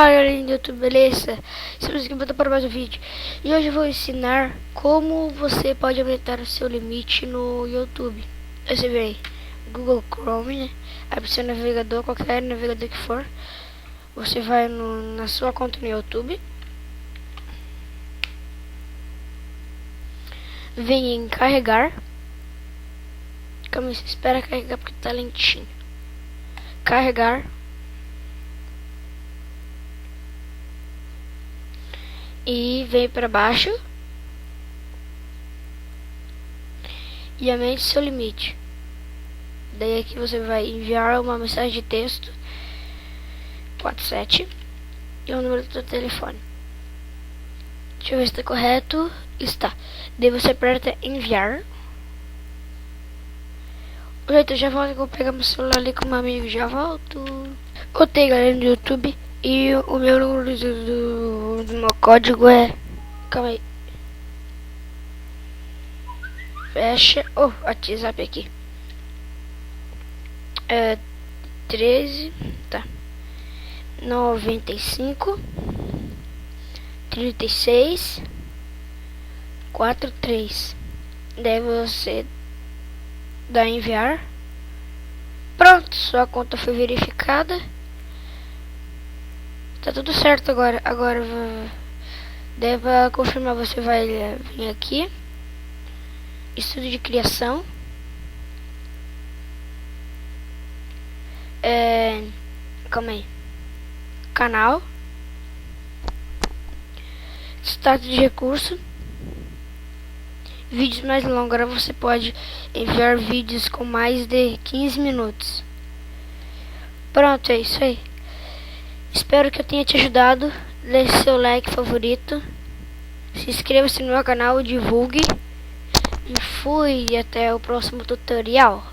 Fala galera do YouTube, beleza? Estamos aqui para mais um vídeo. E hoje eu vou ensinar como você pode aumentar o seu limite no YouTube. Você vem Google Chrome, né? Abre seu navegador, qualquer navegador que for. Você vai na sua conta no YouTube. Vem em carregar. Calma aí, espera carregar porque tá lentinho. Carregar. E vem para baixo e aumente seu limite. Daí aqui você vai enviar uma mensagem de texto 47 e o número do seu telefone. Deixa eu ver se está correto. Está. Daí você aperta enviar. Gente, eu já volto, eu vou pegar meu celular ali com meu amigo, já volto. Voltei galera do YouTube. E o meu número do meu código é... Calma aí. Fecha. Oh, WhatsApp aqui. É 13. Tá. 95 36 43. Daí você dá enviar. Pronto, sua conta foi verificada. Tá tudo certo agora. Agora deve confirmar, você vai vir aqui. Estudo de criação. Calma aí. Canal. Status de recurso. Vídeos mais longos. Agora você pode enviar vídeos com mais de 15 minutos. Pronto, é isso aí. Espero que eu tenha te ajudado. Deixe seu like favorito. Se inscreva-se no meu canal, divulgue. E fui, até o próximo tutorial.